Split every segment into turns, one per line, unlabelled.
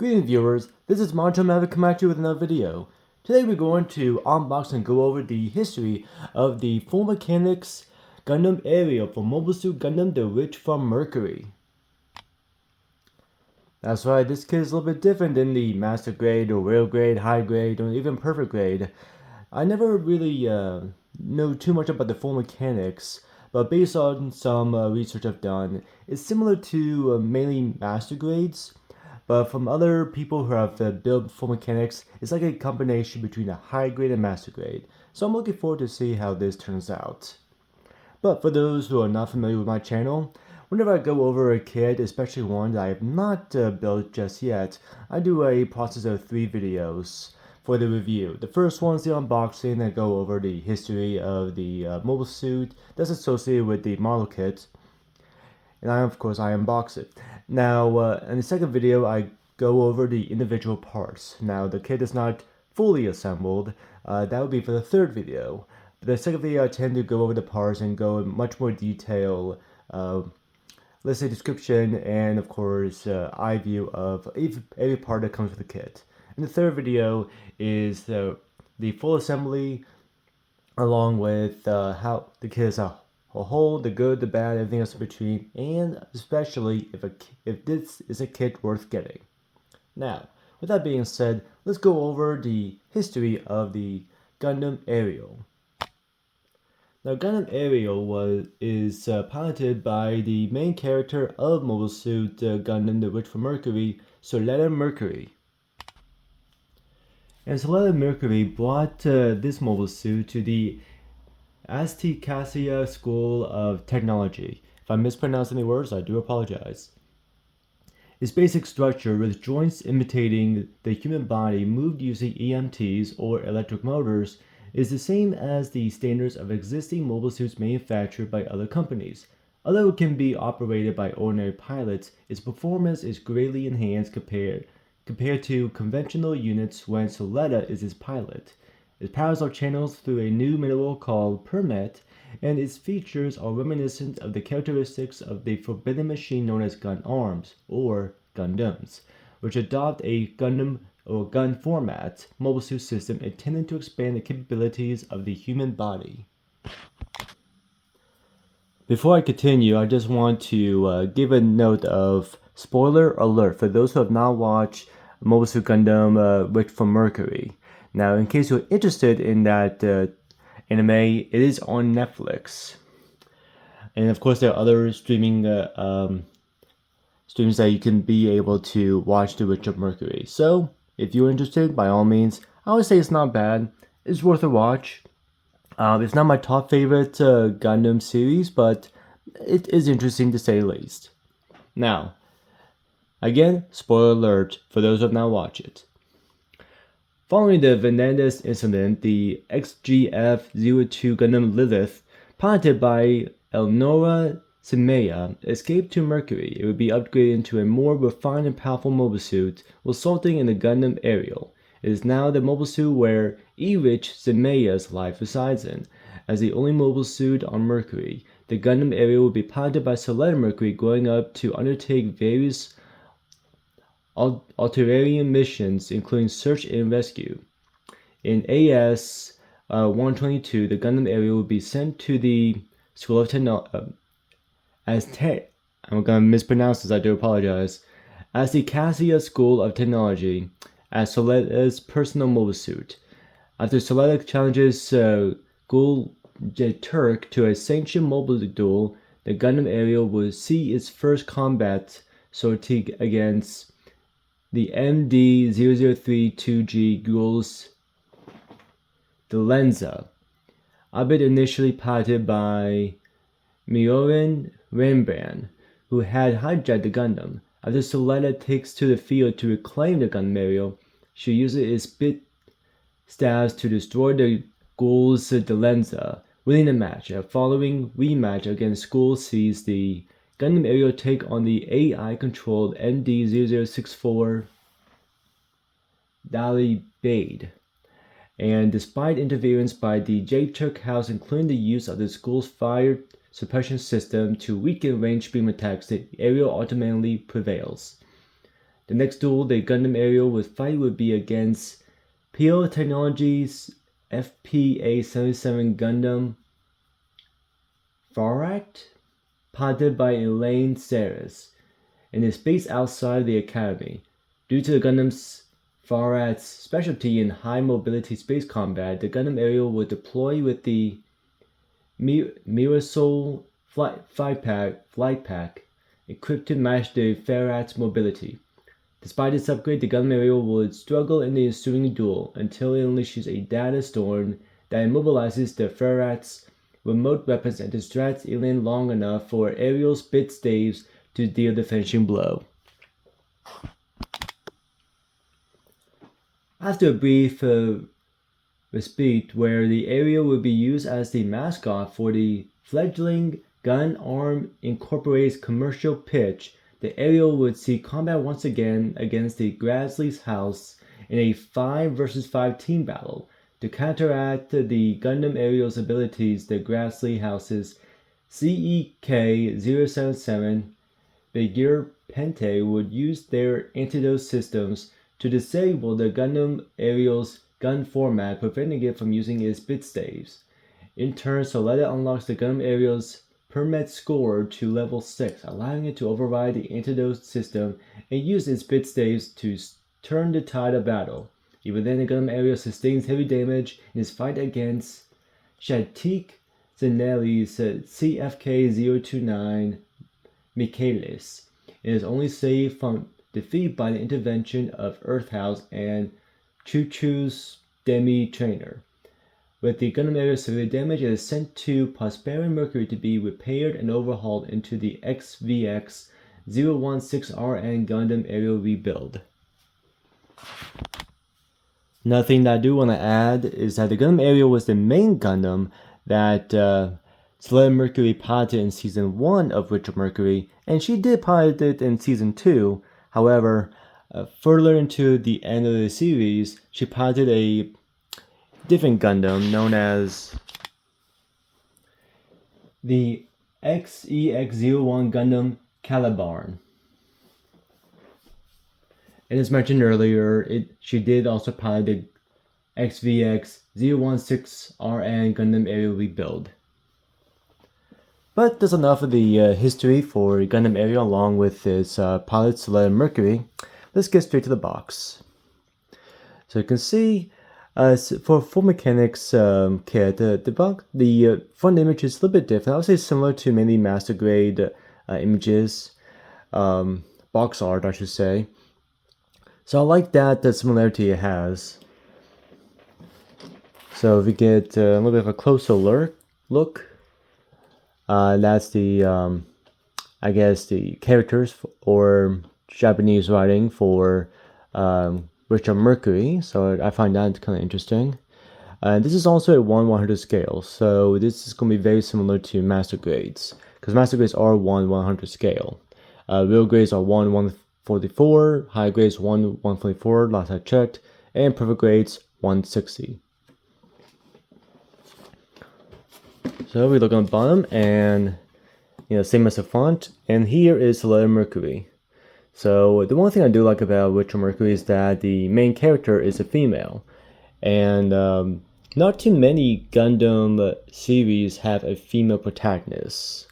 Greetings viewers, this is Monto Maverick coming at you with another video. Today we're going to unbox and go over the history of the full mechanics Gundam Aerial for Mobile Suit Gundam the Witch of Mercury. That's right, this kit is a little bit different than the Master Grade or Rail Grade, High Grade, or even Perfect Grade. I never really know too much about the full mechanics, but based on some research I've done, it's similar to mainly Master Grades. But from other people who have built full mechanics, it's like a combination between a high grade and master grade. So I'm looking forward to see how this turns out. But for those who are not familiar with my channel, whenever I go over a kit, especially one that I have not built just yet, I do a process of 3 videos for the review. The first one is the unboxing. I go over the history of the mobile suit that's associated with the model kit. And of course I unbox it. Now in the second video I go over the individual parts. Now the kit is not fully assembled, that would be for the third video. But the second video I tend to go over the parts and go in much more detail, let's say description and of course eye view of every part that comes with the kit. And the third video is the full assembly along with how the kit is a whole, the good, the bad, everything else in between, and especially if this is a kit worth getting. Now, with that being said, let's go over the history of the Gundam Aerial. Now, Gundam Aerial is piloted by the main character of Mobile Suit Gundam the Witch of Mercury, Soletta Mercury. And Soletta Mercury brought this mobile suit to the Acacia School of Technology. If I mispronounce any words, I do apologize. Its basic structure, with joints imitating the human body moved using EMTs or electric motors, is the same as the standards of existing mobile suits manufactured by other companies. Although it can be operated by ordinary pilots, its performance is greatly enhanced compared to conventional units when Soletta is its pilot. It powers our channels through a new mineral called permet, and its features are reminiscent of the characteristics of the forbidden machine known as gun arms, or Gundams, which adopt a Gundam or gun format mobile suit system intended to expand the capabilities of the human body. Before I continue, I just want to give a note of spoiler alert for those who have not watched Mobile Suit Gundam Witch of Mercury. Now, in case you're interested in that anime, it is on Netflix. And of course, there are other streams that you can be able to watch The Witch of Mercury. So, if you're interested, by all means, I would say it's not bad. It's worth a watch. It's not my top favorite Gundam series, but it is interesting to say the least. Now, again, spoiler alert for those who have not watched it. Following the Venandus incident, the XGF-02 Gundam Lilith, piloted by Elnora Simeya, escaped to Mercury. It would be upgraded into a more refined and powerful mobile suit, resulting in the Gundam Aerial. It is now the mobile suit where E-Witch Simeya's life resides in. As the only mobile suit on Mercury, the Gundam Aerial will be piloted by Soletta Mercury, growing up to undertake various Alterarian missions, including search and rescue. In AS-122, the Gundam Aerial will be sent to the School of Technology I'm going to mispronounce this, I do apologize. As the Acacia School of Technology, as Soletta's personal mobile suit. After Soletta challenges Gul Turk to a sanctioned mobile duel, the Gundam Aerial will see its first combat sortie against the MD-0032G Gules Delenza, albeit initially piloted by Miorin Rembrandt, who had hijacked the Gundam. After Soletta takes to the field to reclaim the Gundam Aerial, she uses its bit staves to destroy the Gules Delenza, winning the match. A following rematch against Gules sees the Gundam Aerial take on the AI-controlled MD-0064 Dali Bade. And despite interference by the J-Turk House, including the use of the school's fire suppression system to weaken range beam attacks, the Aerial ultimately prevails. The next duel the Gundam Aerial would fight would be against PL Technologies FPA-77 Gundam Farat, piloted by Elaine Saris, and is based outside the Academy. Due to the Gundam's Farat's specialty in high mobility space combat, the Gundam Aerial would deploy with the Mirasol flight pack equipped to match the Farat's mobility. Despite its upgrade, the Gundam Aerial would struggle in the ensuing duel until it unleashes a data storm that immobilizes the Farat's remote weapons and distracts Elaine long enough for Aerial's bit staves to deal the finishing blow. After a brief respite where the Aerial would be used as the mascot for the fledgling Gun Arm Incorporated's commercial pitch, the Aerial would see combat once again against the Grassley's House in a 5 vs 5 team battle. To counteract the Gundam Aerial's abilities, the Grassley House's CEK-077 Begeer Pente would use their antidote systems to disable the Gundam Aerial's gun format, preventing it from using its bit staves. In turn, Soletta unlocks the Gundam Aerial's permet score to level 6, allowing it to override the antidote system and use its bit staves to turn the tide of battle. Even then, the Gundam Aerial sustains heavy damage in his fight against Shatik Zinelli's CFK-029 Michaelis. It is only saved from defeat by the intervention of Earthhouse and Choo-Choo's Demi Trainer. With the Gundam Aerial severe damage, it is sent to Prosperity Mercury to be repaired and overhauled into the XVX-016RN Gundam Aerial rebuild. Another thing that I do want to add is that the Gundam Aerial was the main Gundam that Soletta Mercury piloted in Season 1 of Witch of Mercury, and she did pilot it in Season 2. However, further into the end of the series, she piloted a different Gundam known as the XEX-01 Gundam Caliban. And as mentioned earlier, she did also pilot the XVX-016RN Gundam Aerial rebuild. But that's enough of the history for Gundam Aerial along with its pilot Soletta Mercury. Let's get straight to the box. So you can see, for Full Mechanics kit, the front image is a little bit different. I would say similar to many master grade images, box art I should say. So I like that similarity it has. So if we get a little bit of a closer look, that's the, I guess the characters or Japanese writing for Witch of Mercury. So I find that kind of interesting. This is also a 1/100 scale. So this is going to be very similar to master grades, because master grades are 1/100 scale. Real grades are 1/144, high grades 1/144, last I checked, and perfect grades 160. So we look on the bottom, and same as the font, and here is Soletta Mercury. So the one thing I do like about Witch of Mercury is that the main character is a female, and not too many Gundam series have a female protagonist.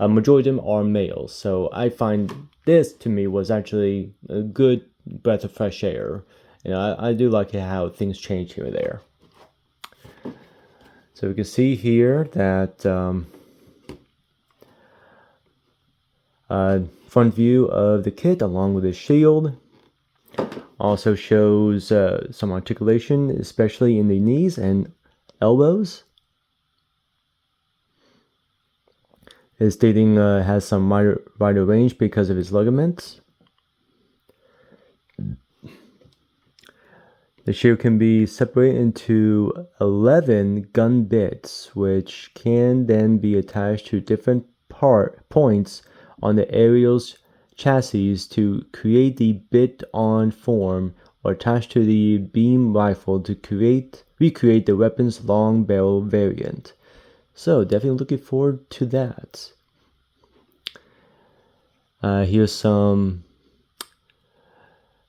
A majority of them are males, so I find this to me was actually a good breath of fresh air. I do like how things change here and there. So we can see here that front view of the kit along with the shield. Also shows some articulation, especially in the knees and elbows. His stating has some wider range because of his ligaments. The shield can be separated into 11 gun bits, which can then be attached to different points on the aerial's chassis to create the bit-on form, or attached to the beam rifle to recreate the weapon's long barrel variant. So definitely looking forward to that. Here's some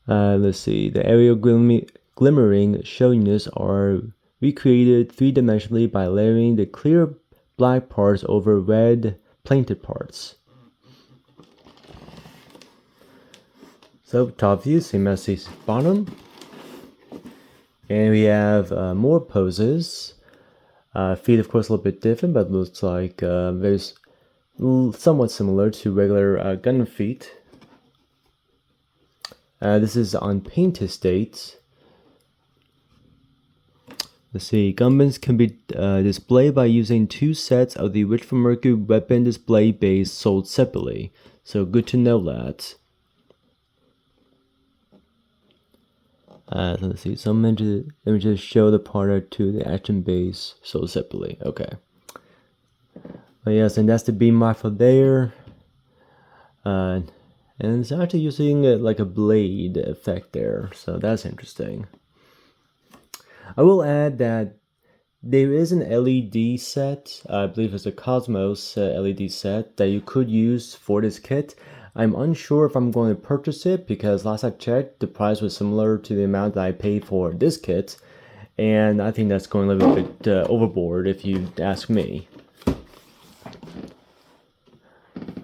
Let's see. The aerial glimmering showiness are recreated three-dimensionally by layering the clear black parts over red painted parts. So top view, same as the bottom. And we have more poses. Feet, of course, a little bit different, but looks like very somewhat similar to regular Gundam feet. This is on painted state. Let's see. Gundams can be displayed by using 2 sets of the Witch of Mercury weapon display base sold separately. So good to know that. Let's see. Some images show the part to the action base sold separately. Okay. But yes, and that's the beam rifle there. And it's actually using like a blade effect there, so that's interesting. I will add that there is an LED set, I believe it's a Cosmos LED set that you could use for this kit. I'm unsure if I'm going to purchase it because last I checked, the price was similar to the amount that I paid for this kit, and I think that's going a little bit overboard if you ask me. I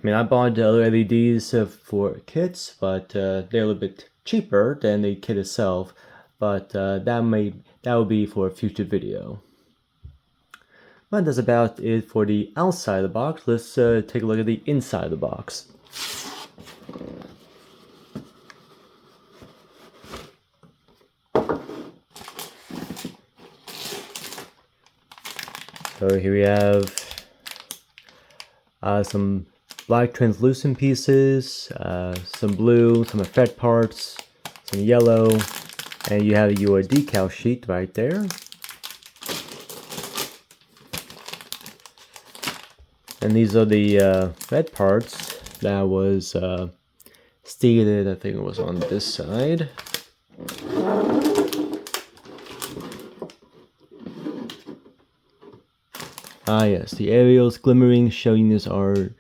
mean, I bought the other LEDs for kits, but they're a little bit cheaper than the kit itself. But that will be for a future video. But that's about it for the outside of the box. Let's take a look at the inside of the box. So here we have some black translucent pieces, some blue, some effect parts, some yellow, and you have your decal sheet right there. And these are the red parts that was stated, I think it was on this side. Ah yes, the aerial's glimmering showiness are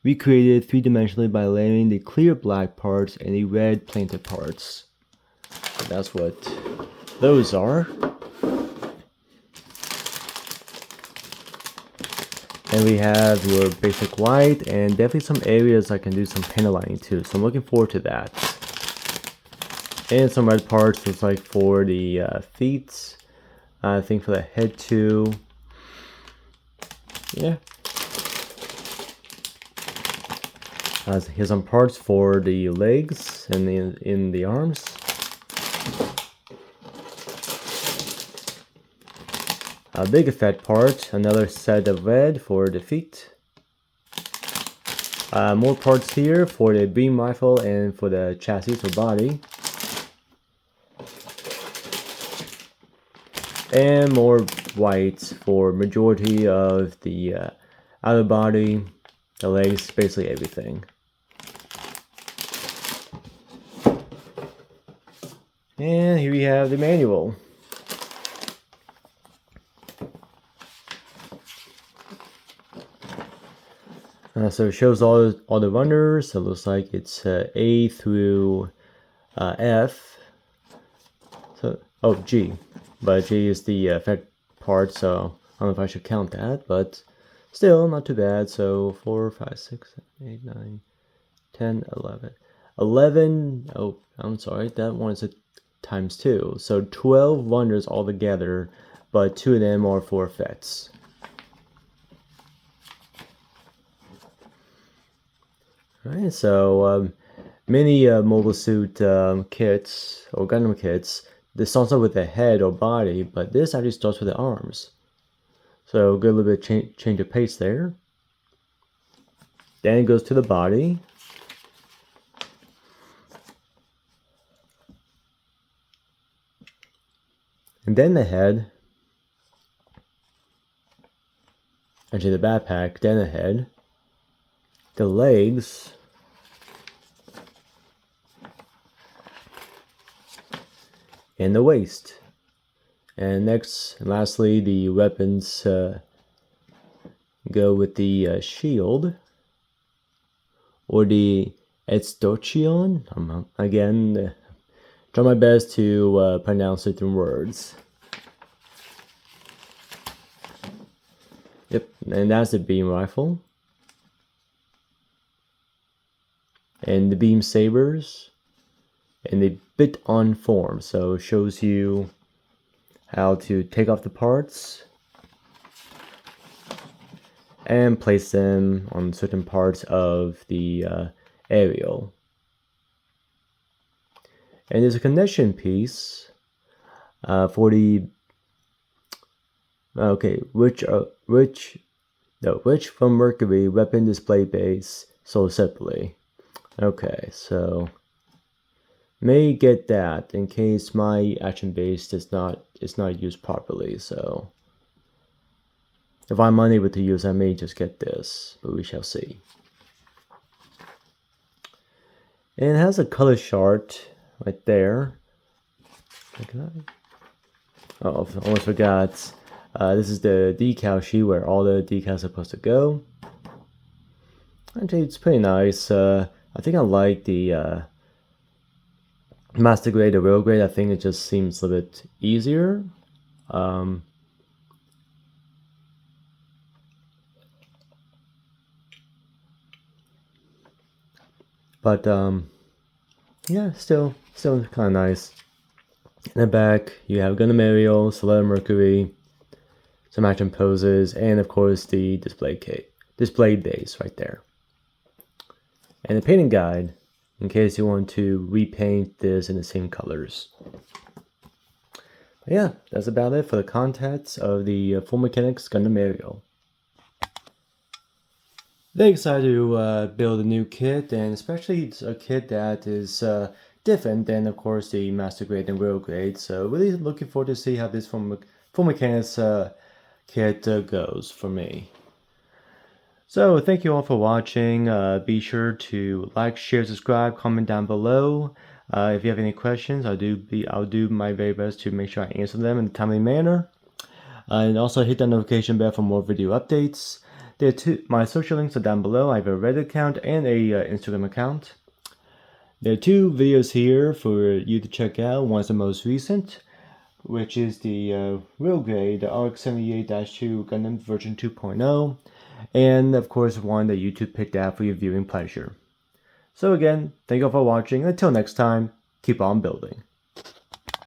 recreated three-dimensionally by layering the clear black parts and the red painted parts. So that's what those are. And we have your basic white and definitely some areas I can do some panel lining too. So I'm looking forward to that. And some red parts, looks like for the feet. I think for the head too. Yeah. Here's some parts for the legs and in the arms. A big effect part, another set of red for the feet. More parts here for the beam rifle and for the chassis or body. And more whites for majority of the outer body, the legs, basically everything. And here we have the manual. So it shows all the runners. So it looks like it's A through F. So G, but G is the effect part. So I don't know if I should count that, but still not too bad. So 4, 5, 6, 7, 8, 9, 10, 11. 11. Oh, I'm sorry. That one is a times 2. So 12 runners altogether, but 2 of them are for effects. Alright, so many mobile suit kits or Gundam kits, this starts out with the head or body, but this actually starts with the arms. So good little bit change of pace there. Then it goes to the body. And then the head. Actually the backpack, then the head. The legs, and the waist. And next, and lastly, the weapons go with the shield, or the Etstochion. Again, try my best to pronounce it in words. Yep, and that's the beam rifle. And the beam sabers. And they bit on form, so it shows you how to take off the parts and place them on certain parts of the aerial. And there's a connection piece for the Witch from Mercury weapon display base sold separately. Okay, so may get that in case my action base is not used properly. So if I'm unable to use, I may just get this, but we shall see. And it has a color chart right there. Oh, I almost forgot. This is the decal sheet where all the decals are supposed to go. Actually, it's pretty nice. I think I like the Master Grade or Rail Grade. I think it just seems a little bit easier. But yeah, still kind of nice. In the back, you have Gundam Aerial, Witch Mercury, some action poses, and of course the display base right there. And a painting guide in case you want to repaint this in the same colors. But yeah, that's about it for the contents of the Full Mechanics Gundam Aerial. Very excited to build a new kit, and especially a kit that is different than, of course, the Master Grade and Rail Grade. So really looking forward to see how this Full Mechanics kit goes for me. So thank you all for watching. Be sure to like, share, subscribe, comment down below. If you have any questions, I'll do my very best to make sure I answer them in a timely manner. And also hit that notification bell for more video updates. My social links are down below. I have a Reddit account and a Instagram account. There are 2 videos here for you to check out. One's the most recent, which is the Rail Grade, the RX-78-2 Gundam version 2.0. And of course one that YouTube picked out for your viewing pleasure. So again, thank you all for watching. Until next time, keep on building.